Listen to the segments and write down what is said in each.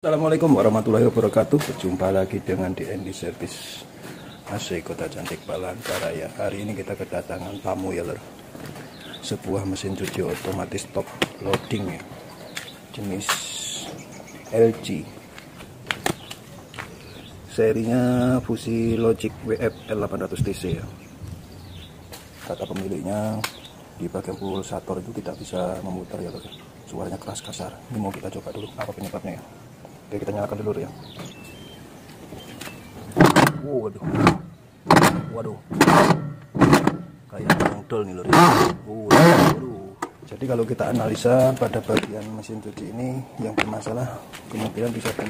Assalamualaikum warahmatullahi wabarakatuh. Berjumpa lagi dengan DND Service AC Kota Cantik Palangkaraya. Hari ini kita kedatangan tamu ya lor. Sebuah mesin cuci otomatis top loading ya, jenis LG, serinya Fusi Logic WF L800TC ya. Kata pemiliknya di bagian pulsator itu tidak bisa memutar ya lor. Suaranya keras kasar. Ini mau kita coba dulu apa penyebabnya ya. Oke, kita nyalakan dulu ya. Waduh, waduh, kayak ngedol nih lor. Waduh. Jadi kalau kita analisa pada bagian mesin cuci ini yang bermasalah, kemungkinan bisa di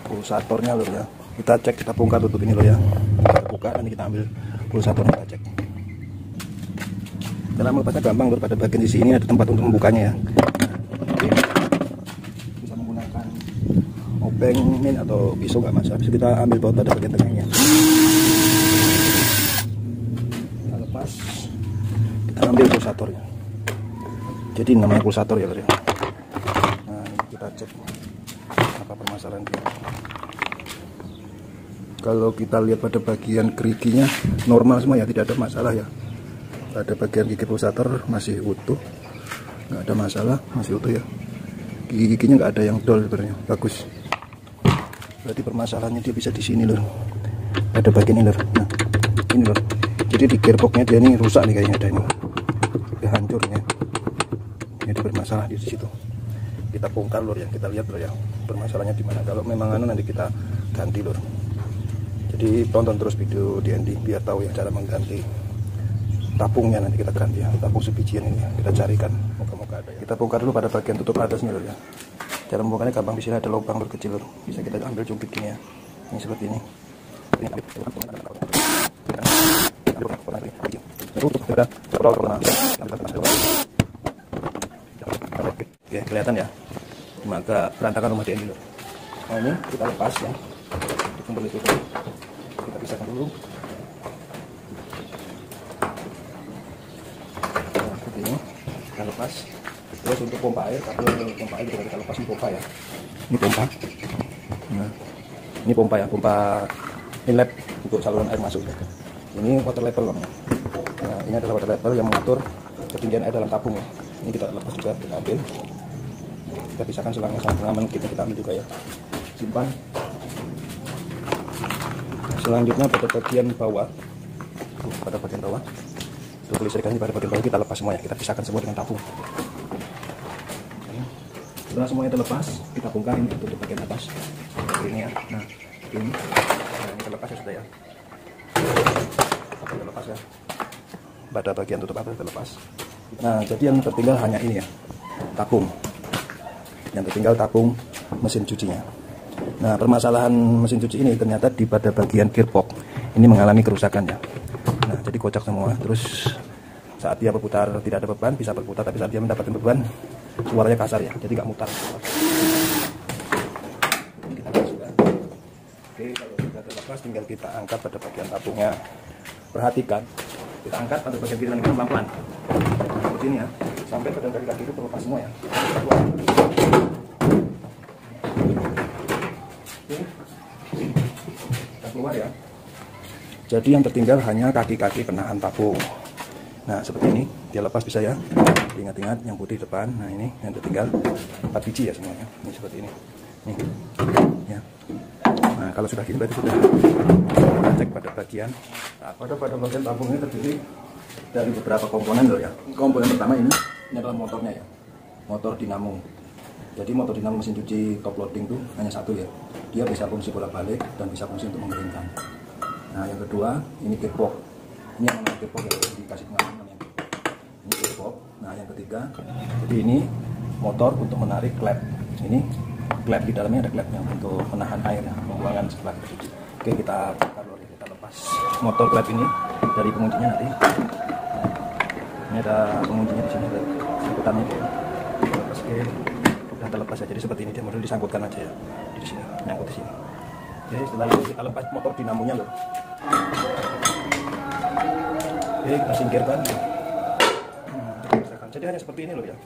pulsatornya lor ya. Kita cek, kita bongkar tutup ini lor ya. Kita buka, nanti kita ambil pulsatornya, kita cek. Cara melepasnya gampang lor. Pada bagian di sini ada tempat untuk membukanya ya. Obeng atau pisau nggak masalah, bisa kita ambil baut pada bagian tengahnya. Kita lepas, kita ambil pulsatornya. Jadi namanya pulsator ya lor ya. Nah ini kita cek apa permasalahan dia. Kalau kita lihat pada bagian geriginya normal semua ya, tidak ada masalah ya. Pada bagian gigi pulsator masih utuh, nggak ada masalah, masih utuh ya. Gigi-giginya nggak ada yang dol sebenarnya, bagus. Berarti permasalahannya dia bisa di sini lor, ada bagian ini lor. Nah ini lor, jadi di gearboxnya dia ini rusak nih kayaknya, ada ini udah hancurnya. Ini ada bermasalah di situ. Kita bongkar lor ya, kita lihat lor ya permasalahannya di mana. Kalau memang nanti kita ganti lor. Jadi tonton terus video DND biar tahu ya cara mengganti tabungnya. Nanti kita ganti ya, tabung sebijian ini ya. Kita carikan, moga-moga ada ya. Kita bongkar dulu pada bagian tutup atasnya lor ya. Cara membukanya gampang, di sini ada lubang berkecil lor. Bisa kita ambil cubit gini ya. Ini seperti ini. Oke, kelihatan ya. Maka berantakan rumah dia ini lor. Nah ini kita lepas ya. Kita pisahkan dulu. Nah, seperti ini. Kita lepas. Terus untuk pompa air, tapi pompa air juga kita lepas. Ini pompa ya. Ini pompa. Nah, ini pompa ya, pompa inlet untuk saluran air masuk. Ini water level namanya. Nah, ini adalah water level yang mengatur ketinggian air dalam tabung ya. Ini kita lepas juga, kita ambil. Kita pisahkan selangnya sama pengaman kita ambil juga ya. Simpan. Selanjutnya pada bagian bawah. Pada bagian bawah. Untuk listrikan pada bagian bawah kita lepas semua ya. Kita pisahkan semua dengan tabung. Setelah semuanya terlepas, kita bongkar ini untuk bagian atas seperti ini ya. Nah ini, ini terlepas ya sudah ya. Terlepas ya. Pada bagian tutup atas terlepas. Nah jadi yang tertinggal hanya ini ya, tabung. Yang tertinggal tabung mesin cucinya. Nah permasalahan mesin cuci ini ternyata di pada bagian gearbox ini mengalami kerusakan ya. Nah jadi kocak semua. Terus saat dia berputar tidak ada beban, bisa berputar, tapi saat dia mendapatkan beban suaranya kasar ya, jadi nggak mutar. Ini kita masukkan. Oke, kalau sudah terlepas tinggal kita angkat pada bagian tabungnya. Perhatikan, kita angkat pada bagian kiri dan kanan pelan-pelan seperti ini ya, sampai pada kaki-kaki itu terlepas semua ya. Oke, kita keluar ya. Jadi yang tertinggal hanya kaki-kaki penahan tabung. Nah seperti ini, dia lepas bisa ya. Ingat-ingat yang putih depan. Nah ini yang tertinggal 4 biji ya semuanya. Ini seperti ini. Nih. Ya. Nah kalau sudah gini berarti sudah. Kita cek pada bagian. Nah, pada bagian tabung ini terdiri dari beberapa komponen loh ya. Komponen pertama ini adalah motornya ya. Motor dinamo. Jadi motor dinamo mesin cuci top loading itu hanya satu ya. Dia bisa fungsi bolak-balik dan bisa fungsi untuk mengeringkan. Nah yang kedua ini gearbox. Ini yang namanya gearbox ya, dikasih pengaman namanya. Ini gearbox. Nah yang ketiga, jadi ini motor untuk menarik klep. Ini klep, di dalamnya ada klepnya untuk menahan air ya, pembuangan setelah kita cuci. Oke, kita bongkar lor, kita lepas motor klep ini dari penguncinya nanti. Ini ada penguncinya di sini, ada sangkutannya dia. Lepas, oke, sudah terlepas ya. Jadi seperti ini dia model disangkutkan aja ya di sini, nyangkut di sini. Oke, setelah itu kita lepas motor dinamonya lor. Oke, kita singkirkan. Jadi hanya seperti ini loh ya.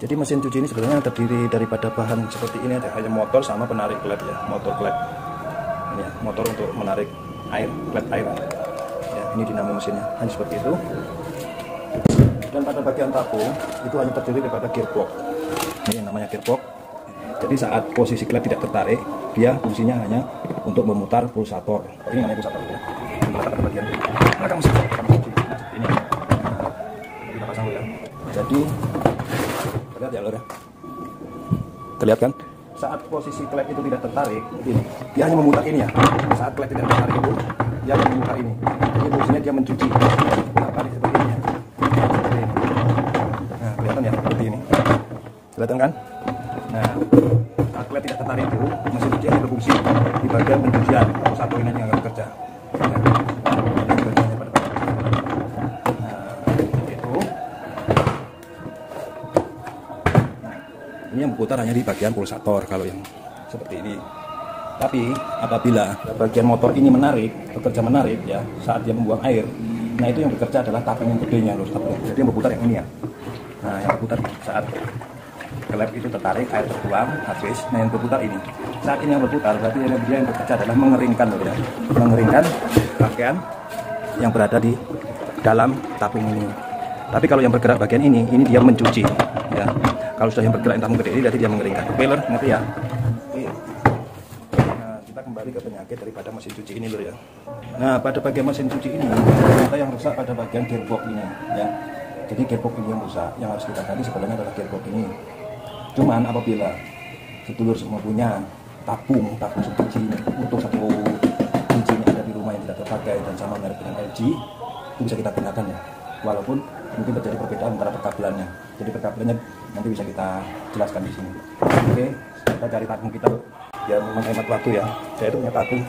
Jadi mesin cuci ini sebenarnya terdiri daripada bahan seperti ini aja, hanya motor sama penarik klep ya, motor klep. Ini ya, motor untuk menarik air, klep air. Ya, ini dinamo mesinnya, hanya seperti itu. Dan pada bagian tabung itu hanya terdiri daripada gearbox. Ini yang namanya gearbox. Jadi saat posisi klep tidak tertarik, dia fungsinya hanya untuk memutar pulsator. Ini namanya pulsator ya. Pada bagian belakang mesin ini. Kita pasang dulu ya. Jadi lihat ya lor ya. Terlihat kan? Saat posisi klep itu tidak tertarik, ini dia hanya memutar ini ya. Saat klep tidak tertarik itu, dia akan memutar ini. Jadi fungsinya dia mencuci. Nah, seperti ini ya. Nah, kelihatan ya seperti ini. Kelihatan kan? Nah, saat klep tidak tertarik itu, mesin cuci yang berfungsi di bagian pencucian atau satu ini yang akan bekerja. Ini yang berputar hanya di bagian pulsator kalau yang seperti ini. Tapi apabila bagian motor ini bekerja menarik ya, saat dia membuang air, nah itu yang bekerja adalah tabung yang gedenya loh, tabung. Jadi yang berputar yang ini ya. Nah, yang berputar saat klep itu tertarik, air terbuang habis. Nah, yang berputar ini. Saat ini yang berputar berarti dia yang bekerja adalah mengeringkan loh ya. Mengeringkan pakaian yang berada di dalam tabung ini. Tapi kalau yang bergerak bagian ini dia mencuci ya. Kalau sudah yang bergerak tabung gede ini berarti dia mengeringkan. Oke lor, ngerti ya? Oke. Nah, kita kembali ke penyakit daripada mesin cuci ini lor ya. Nah, pada bagian mesin cuci ini ternyata yang rusak pada bagian gearbox ini ya. Jadi gearbox ini yang rusak, yang harus kita ganti sebenarnya adalah gearbox ini. Cuman apabila sedulur semua punya tabung cuci ini untuk satu cuci ini ada di rumah yang tidak terpakai dan sama merek dengan LG, itu bisa kita gunakan ya. Walaupun mungkin terjadi perbedaan antara perkabelannya. Jadi perkabelannya nanti bisa kita jelaskan di sini. Oke, kita cari tabung kita biar menghemat waktu ya. Saya itu punya tabung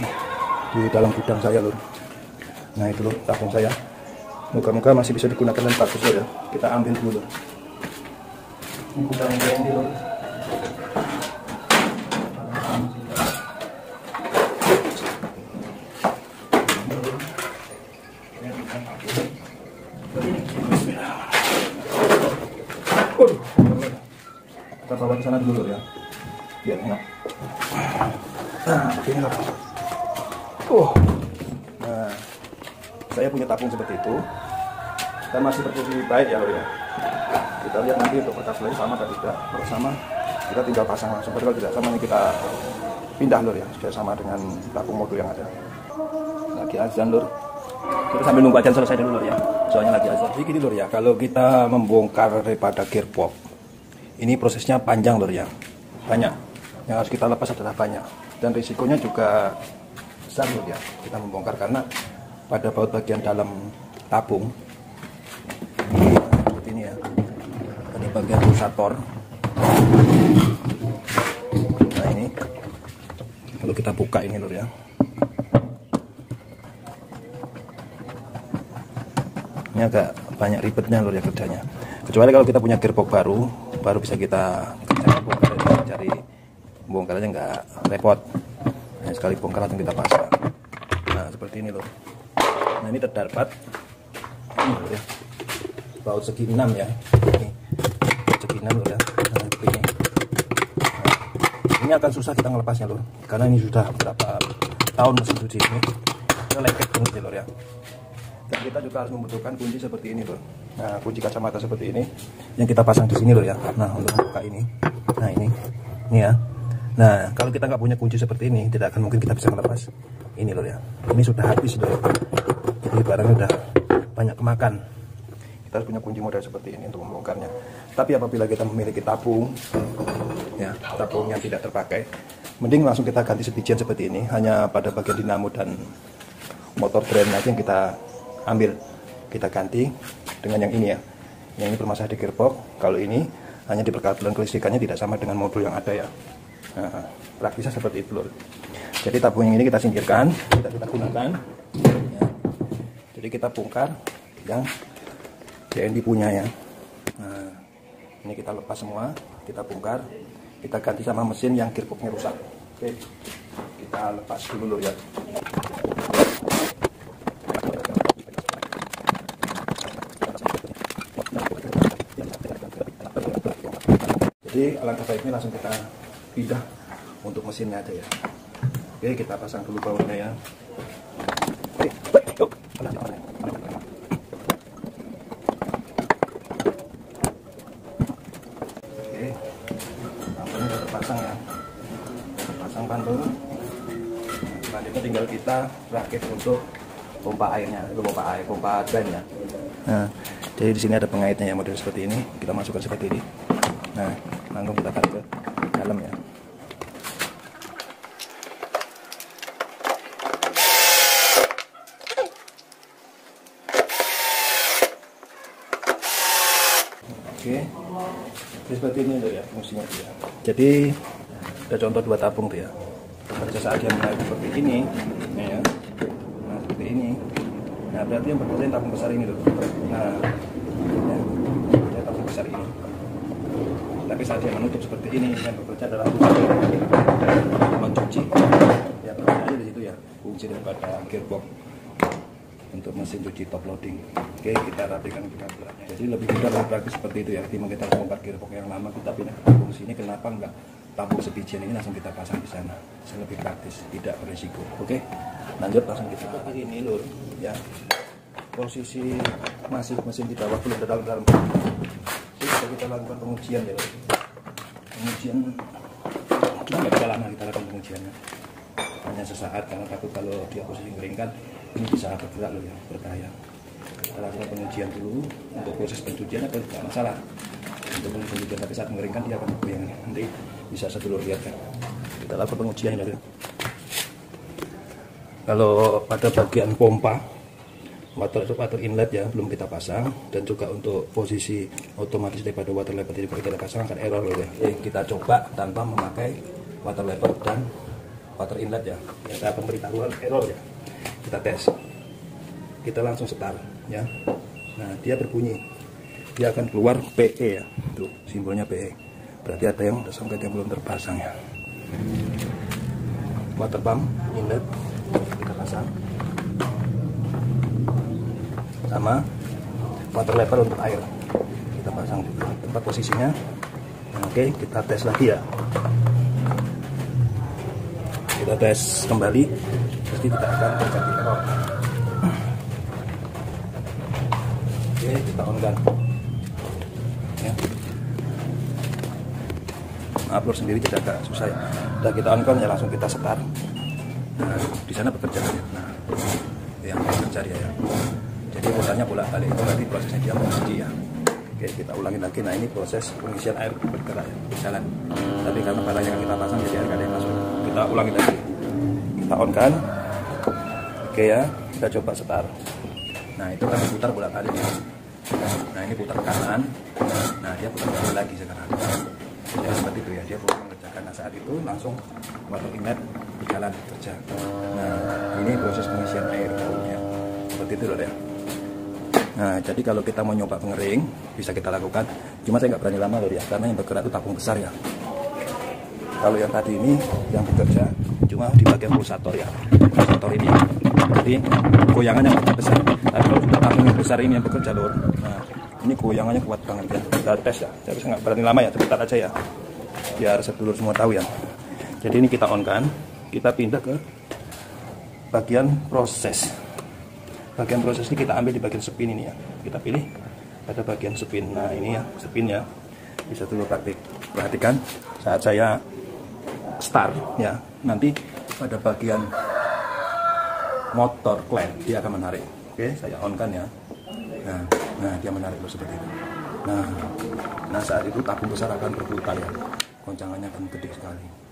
di dalam gudang saya lur. Nah itu lur tabung saya. Moga-moga masih bisa digunakan dan bagus lur ya. Kita ambil dulu lur. Ini gudang yang ini lur. Kita bawa ke sana dulu ya, biar enak. Nah, ini loh. Nah, saya punya tabung seperti itu dan masih berfungsi baik ya, ya. Kita lihat nanti untuk perkabelannya sama atau tidak. Kalau sama, kita tinggal pasang langsung. Kalau tidak sama, ini kita pindah lur ya, sudah sama dengan tabung modul yang ada. Lagi azan lur. Kita sambil nunggu azan selesai dulu lur ya. Soalnya lagi azan. Jadi gini lur ya, kalau kita membongkar daripada gearbox, ini prosesnya panjang lur ya, banyak yang harus kita lepas adalah banyak dan risikonya juga besar lur ya kita membongkar karena pada baut bagian dalam tabung seperti ini ya, pada bagian pulsator. Nah ini kalau kita buka ini lur ya, ini agak banyak ribetnya lur ya kerjanya, kecuali kalau kita punya gearbox baru bisa kita cari bongkarnya nggak repot. Nah, sekali bongkar langsung kita pasang. Nah seperti ini loh. Nah ini terdapat ini loh ya, baut segi 6 ya, ini segi 6 loh ya. Nah, ini. Nah, ini akan susah kita melepasnya loh, karena ini sudah berapa tahun mesin cuci ini, kita lengket banget loh ya. Dan kita juga harus membutuhkan kunci seperti ini loh. Nah, kunci kacamata seperti ini yang kita pasang di sini loh ya. Nah, untuk membuka ini. Nah, ini ya. Nah, kalau kita nggak punya kunci seperti ini, tidak akan mungkin kita bisa melepas ini loh ya. Ini sudah habis loh. Jadi barangnya udah banyak kemakan. Kita harus punya kunci model seperti ini untuk membongkarnya. Tapi apabila kita memiliki tabung ya, tabung yang tidak terpakai, mending langsung kita ganti sebijian seperti ini. Hanya pada bagian dinamo dan motor drain aja yang kita ambil, kita ganti dengan yang ini ya. Yang ini bermasalah di gearbox. Kalau ini hanya di perkabelan kelistrikannya tidak sama dengan modul yang ada ya. Nah, praktisnya seperti itu loh. Jadi tabung yang ini kita singkirkan, kita gunakan ya. Jadi kita bongkar yang DND punya ya. Nah, ini kita lepas semua, kita bongkar, kita ganti sama mesin yang gearboxnya rusak. Oke, kita lepas dulu ya. Jadi alangkah baiknya langsung kita pindah untuk mesinnya aja ya. Oke, kita pasang dulu powernya ya. Oke, yuk. Oke, lampunya sudah terpasang ya. Terpasang pantul. Selanjutnya tinggal kita rakit untuk pompa airnya, itu pompa drain ya. Nah, jadi di sini ada pengaitnya ya, model seperti ini. Kita masukkan seperti ini. Nah, langsung kita tarik ke dalam ya. Oke, jadi seperti ini tuh ya fungsinya dia. Jadi ada contoh 2 tabung tuh ya. Pada saat dia menaik seperti ini, ya. Nah seperti ini. Nah berarti yang bekerja tabung besar ini loh. Nah, ya, tabung besar ini. Tapi saat dia menutup seperti ini, yang bekerja adalah mencuci. Ya bekerja di situ ya. Kunci daripada gearbox untuk mesin cuci top loading. Oke, kita rapikan kabelnya. Jadi lebih mudah, lebih praktis seperti itu ya. Ketimbang kita bongkar gearbox yang lama, kita pindah tabung sini. Kenapa enggak tabung sebijian ini langsung kita pasang di sana? Lebih praktis, tidak berisiko. Oke, lanjut langsung kita pakai ini lur. Ya, posisi masih mesin di bawah belum dalam. Jadi kita lakukan pengujian ya. Lur. Pengujian kita nggak bisa lama kita lakukan pengujiannya. Hanya sesaat karena takut kalau dia posisi mengeringkan ini bisa bergerak loh ya, berbahaya. Kita lakukan pengujian dulu untuk proses pencucian apa tidak masalah untuk pencucian, tapi saat mengeringkan dia akan bergoyang. Nanti bisa sedulur lihat kan. Kita lakukan pengujian ya. Kalau pada bagian pompa water inlet ya belum kita pasang, dan juga untuk posisi otomatis daripada water lever tidak kita pasang akan error loh ya. Kita coba tanpa memakai water lever dan water inlet ya. Yang saya akan beritahukan error ya. Kita tes. Kita langsung start ya. Nah, dia berbunyi. Dia akan keluar PE ya. Tuh, simbolnya PE. Berarti ada yang sampai yang belum terpasang ya. Water pump inlet kita pasang. Sama water level untuk air. Kita pasang juga tempat posisinya. Nah, oke, kita tes lagi ya. Kita tes kembali, pasti kita akan terjadi error. Oke, kita on kan. Ya. Upload sendiri jadi agak susah ya. Udah kita on kan ya, langsung kita start. Nah, di sana bekerja ya. Nah, yang bekerja dia ya. Jadi polanya bolak-balik, itu berarti prosesnya dia mencuci ya. Oke, kita ulangi lagi. Nah, ini proses pengisian air bergerak ya, berjalan. Tapi karena barangnya yang kita pasang jadi air kadang masuk. Kita ulangi lagi. Kita on kan. Oke ya, kita coba start. Nah, itu kan diputar bolak-balik ya. Nah, ini putar kanan. Nah, dia putar balik lagi sekarang. Ya seperti itu ya, dia perlu mengerjakan. Nah, saat itu langsung water inlet berjalan kerja. Nah, ini proses pengisian air ya. Seperti itu loh ya. Nah, jadi kalau kita mau nyoba pengering bisa kita lakukan. Cuma saya nggak berani lama loh ya, karena yang bergerak itu tabung besar ya. Kalau yang tadi ini yang bekerja cuma di bagian pulsator ya, pulsator ini. Jadi goyangannya besar. Tapi kalau sudah tabung yang besar ini yang bekerja lor, nah ini goyangannya kuat banget ya. Kita tes ya. Saya nggak berani lama ya, sebentar aja ya. Biar sedulur semua tahu ya. Jadi ini kita on kan, kita pindah ke bagian proses. Bagian proses ini kita ambil di bagian spin ini ya. Kita pilih pada bagian spin. Nah ini ya spin ya. Bisa dulu perhatikan saat saya start ya. Nanti pada bagian motor clamp dia akan menarik. Oke, saya on kan ya. Nah dia menarik loh seperti itu. Nah saat itu tabung besar akan berputar ya. Goncangannya akan gede sekali.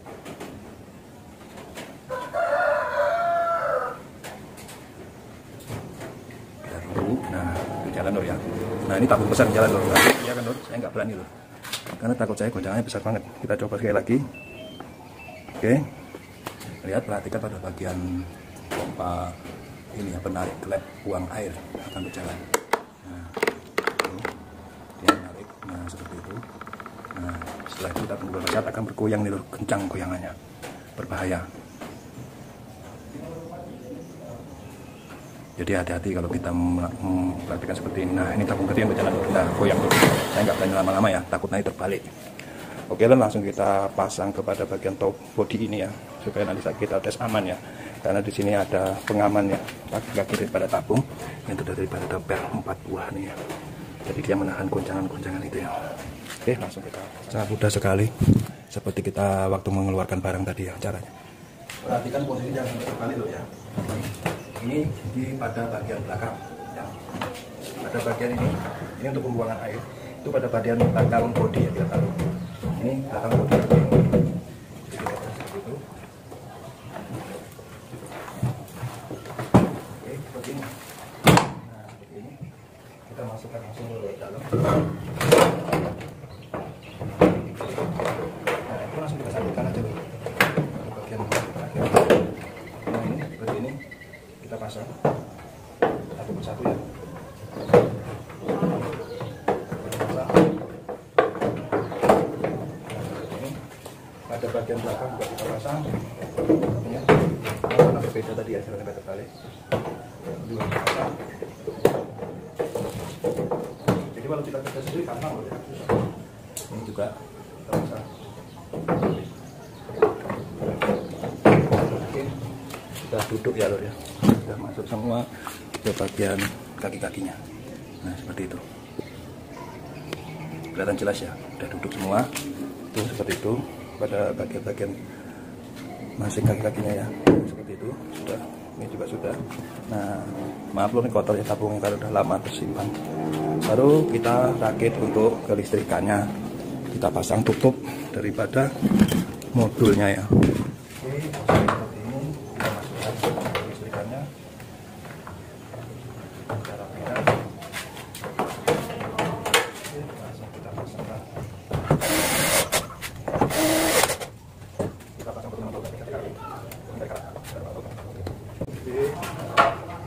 Nah, jalan lor ya. Nah, ini tabung besar jalan lor. Ya kan lor, saya nggak berani lor. Karena takut saya goncangannya besar banget. Kita coba sekali lagi. Oke. Lihat, perhatikan pada bagian pompa ini ya, penarik klep buang air akan berjalan. Nah, itu. Dia menarik. Nah, seperti itu. Nah, setelah itu tabung besar akan bergoyang nih lor, kencang goyangannya. Berbahaya. Jadi hati-hati kalau kita memperhatikan seperti ini. Nah, ini tabung kecil yang berjalan. Nah, goyang. Saya nggak berani lama-lama ya, takut nanti terbalik. Oke, dan langsung kita pasang kepada bagian top body ini ya, supaya nanti saat kita tes aman ya. Karena di sini ada pengaman ya, kaki daripada tabung yang sudah daripada tempel 4 buah nih ya. Jadi dia menahan goncangan-goncangan itu ya. Oke, langsung kita sangat mudah sekali, seperti kita waktu mengeluarkan barang tadi ya caranya. Perhatikan posisi yang sekali loh ya. Ini di pada bagian belakang ya. Pada bagian ini untuk pembuangan air. Itu pada bagian belakang body ya, kita taruh. Ini belakang body. Jadi kita seperti itu. Oke, seperti ini. Nah, seperti ini. Kita masukkan langsung ke dalam. Nah, itu langsung kita sambungkan aja dulu. Bagian akhir. Nah, ini seperti ini. Kita pasang satu persatu ya. Pada bagian belakang juga kita pasang ya, warna berbeda tadi ya, silahkan kita terbalik juga kita pasang. Jadi kalau kita kerja sendiri gampang loh ya, ini juga kita pasang. Oke, kita duduk ya lor ya, sudah masuk semua ke bagian kaki-kakinya. Nah seperti itu, kelihatan jelas ya, udah duduk semua itu seperti itu. Pada bagian-bagian masing kaki-kakinya ya, seperti itu sudah, ini juga sudah. Nah maaf loh, ini kotor ya tabungnya kalau udah lama tersimpan. Baru kita rakit untuk kelistrikannya, kita pasang tutup daripada modulnya ya. Oke, seperti ini kita masukkan kelistrikannya. Cara pindah. Langsung kita pasangkan.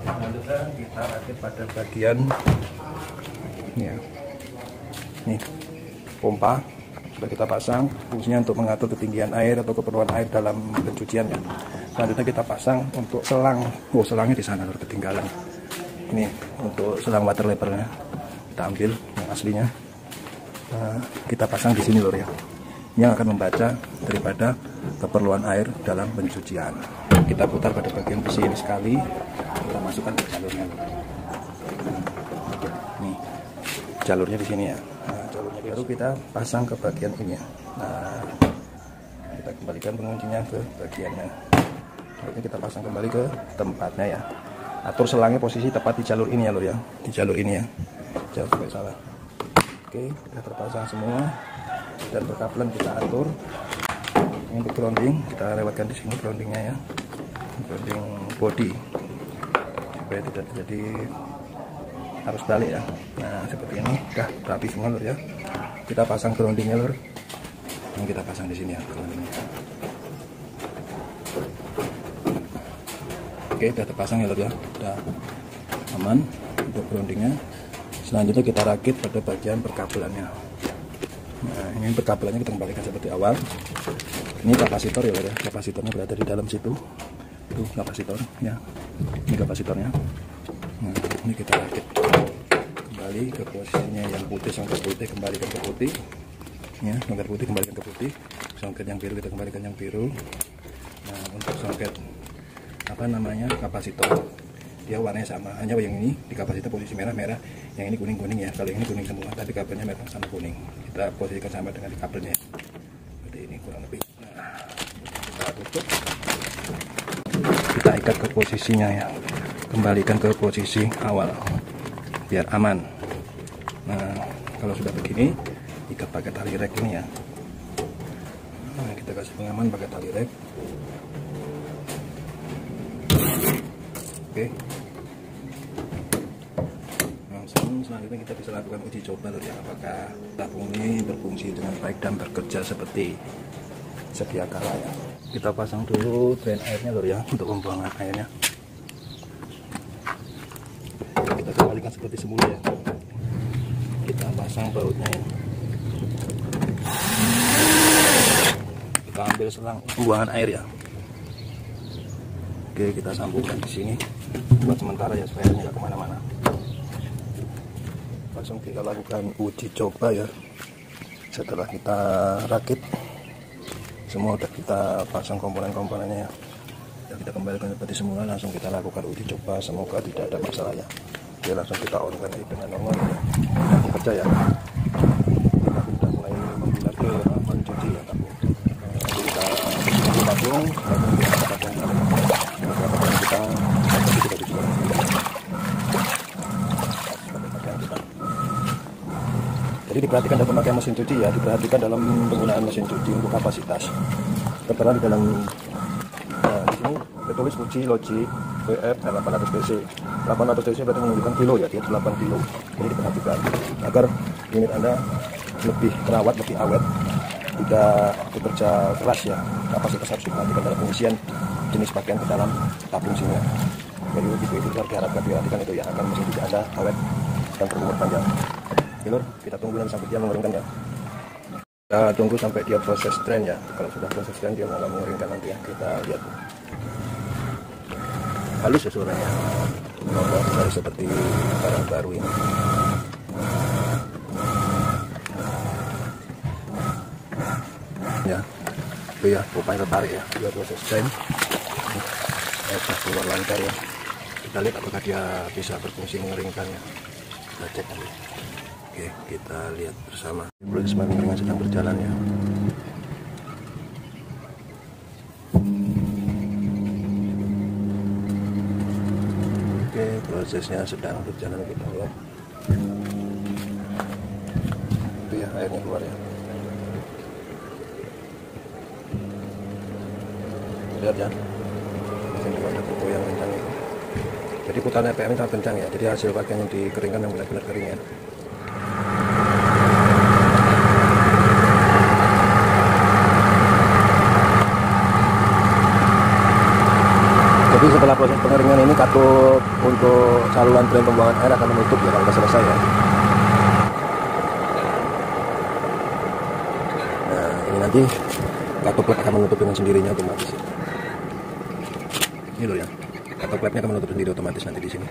Selanjutnya kita rakit pada bagian ya, nih pompa sudah kita pasang, fungsinya untuk mengatur ketinggian air atau keperluan air dalam pencucian ya. Selanjutnya kita pasang untuk selang, selangnya di sana lor, ketinggalan. Ini untuk selang water levelnya, kita ambil yang aslinya, kita pasang di sini lor ya, yang akan membaca daripada keperluan air dalam pencucian. Kita putar pada bagian besi ini sekali, kita masukkan ke jalurnya. Nih, jalurnya di sini ya. Nah, jalurnya baru kita pasang ke bagian ini ya. Nah, kita kembalikan penguncinya ke bagiannya. Lalu kita pasang kembali ke tempatnya ya. Atur selangnya posisi tepat di jalur ini ya lor ya, di jalur ini ya. Jangan sampai salah. Oke, sudah terpasang semua. Dan perkabelan kita atur. Untuk grounding kita lewatkan di sini groundingnya ya, grounding body supaya tidak terjadi arus balik ya. Nah seperti ini udah rapi semua lor ya. Kita pasang groundingnya lor, yang kita pasang di sini ya groundingnya. Oke, udah terpasang ya lor ya, udah aman untuk groundingnya. Selanjutnya kita rakit pada bagian perkabelannya. Nah ini perkabelannya kita kembalikan seperti awal. Ini kapasitor ya lor ya, kapasitornya berada di dalam situ. Itu kapasitor ya, ini kapasitornya. Nah ini kita rakit kembali ke posisinya, yang putih songket putih kembalikan ke putih ya, songket putih kembalikan ke putih, songket yang biru kita kembalikan yang biru. Nah untuk songket apa namanya kapasitor, dia warnanya sama, hanya yang ini di kapasitor posisi merah-merah, yang ini kuning-kuning ya. Kalau ini kuning semua, tapi kabelnya merah sama kuning. Kita posisikan sama dengan di kabelnya seperti ini kurang lebih. Nah, kita tutup, kita ikat ke posisinya ya, kembalikan ke posisi awal biar aman. Nah kalau sudah begini, ikat pakai tali rek ini ya. Nah kita kasih pengaman pakai tali rek. Oke, langsung selanjutnya kita bisa lakukan uji coba lor ya, apakah tabung ini berfungsi dengan baik dan bekerja seperti sedia kala ya. Kita pasang dulu drain airnya lor ya, untuk pembuangan airnya. Kita kembalikan seperti semula ya. Kita pasang bautnya ya. Kita ambil selang pembuangan air ya. Oke, kita sambungkan di sini buat sementara ya, supaya nggak kemana-mana. Langsung kita lakukan uji coba ya. Setelah kita rakit semua, udah kita pasang komponen-komponennya ya. Dan kita kembalikan seperti semula, langsung kita lakukan uji coba, semoga tidak ada masalah ya. Oke, langsung kita on kan dengan normal ya. Kita kerja ya. Kita sudah mulai membilas ke mencuci ya tabung. Kita tabung, lalu kita tabung kita jadi diperhatikan dalam pemakaian mesin cuci ya, diperhatikan dalam penggunaan mesin cuci untuk kapasitas. Karena di dalam di sini tertulis uji Logic WF 800 cc. 800 cc berarti menunjukkan kilo ya, dia 8 kilo. Jadi diperhatikan agar unit Anda lebih terawat, lebih awet, tidak bekerja keras ya. Kapasitas harus diperhatikan dalam pengisian jenis pakaian ke dalam tabung sini. Jadi itu harus diperhatikan itu ya, agar mesin cuci Anda awet dan berumur panjang. Oke lur, kita tunggu nanti sampai dia mengeringkan ya. Kita tunggu sampai dia proses drain ya. Kalau sudah proses drain dia malah mengeringkan nanti ya. Kita lihat. Halus ya suaranya. Ngobrol seperti barang baru ini. Ya, itu ya upaya tertarik ya. Dia proses drain. Sudah keluar lancar ya. Kita lihat apakah dia bisa berfungsi mengeringkannya. Kita cek dulu. Oke, kita lihat bersama. Proses pengeringan sedang berjalan ya. Oke, prosesnya sedang berjalan, kita lihat. Itu ya airnya keluar ya. Lihat ya. Ini juga ada foto yang kencang itu. Jadi putaran RPM sangat kencang ya. Jadi hasil pakaian yang dikeringkan yang benar-benar kering ya. Jadi setelah proses pengeringan ini katup untuk saluran drain pembuangan air akan menutup ya kalau sudah selesai ya. Nah ini nanti katup led akan menutup dengan sendirinya otomatis. Ini loh ya, katup lednya akan menutup sendiri otomatis nanti di sini.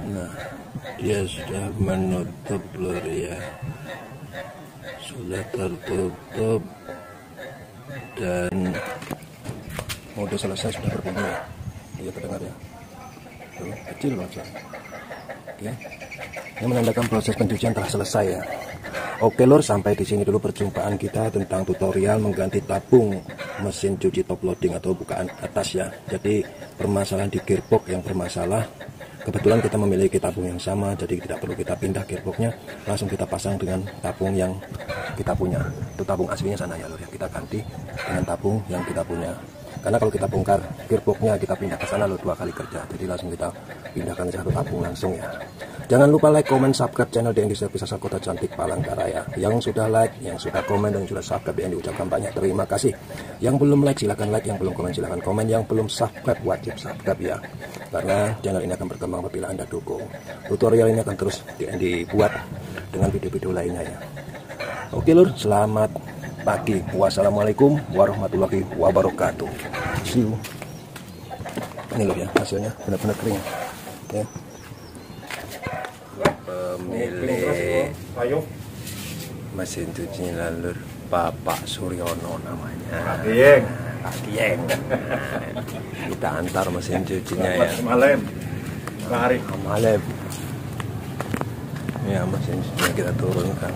Nah dia sudah menutup lur ya, sudah tertutup. Dan mode selesai sudah berbunyi ya. Iya terdengar ya. Tuh, kecil banget. Oke. Ini menandakan proses pencucian telah selesai ya. Oke lur, sampai di sini dulu perjumpaan kita tentang tutorial mengganti tabung mesin cuci top loading atau bukaan atas ya. Jadi permasalahan di gearbox yang bermasalah. Kebetulan kita memiliki tabung yang sama, jadi tidak perlu kita pindah gearboxnya, langsung kita pasang dengan tabung yang kita punya. Itu tabung aslinya sana ya lur ya, kita ganti dengan tabung yang kita punya. Karena kalau kita bongkar gearboxnya, kita pindah ke sana lur 2 kali kerja, jadi langsung kita pindahkan ke satu tabung langsung ya. Jangan lupa like, comment, subscribe channel DND Servis Asal Kota Cantik Palangkaraya. Yang sudah like, yang sudah komen, dan sudah subscribe DND ucapkan banyak terima kasih. Yang belum like silahkan like, yang belum komen silahkan komen, yang belum subscribe wajib subscribe ya. Karena channel ini akan berkembang apabila Anda dukung. Tutorial ini akan terus dibuat dengan video-video lainnya ya. Oke lur, selamat pagi. Wassalamualaikum warahmatullahi wabarakatuh. See you. Ini lur ya, hasilnya benar-benar kering. Oke. Pemilik mesin cuci lalur Bapak Suryono namanya. Pak Dieng. Kita antar mesin cucinya ya. Malam. Hari. Malam. Ya mesin cucinya kita turunkan.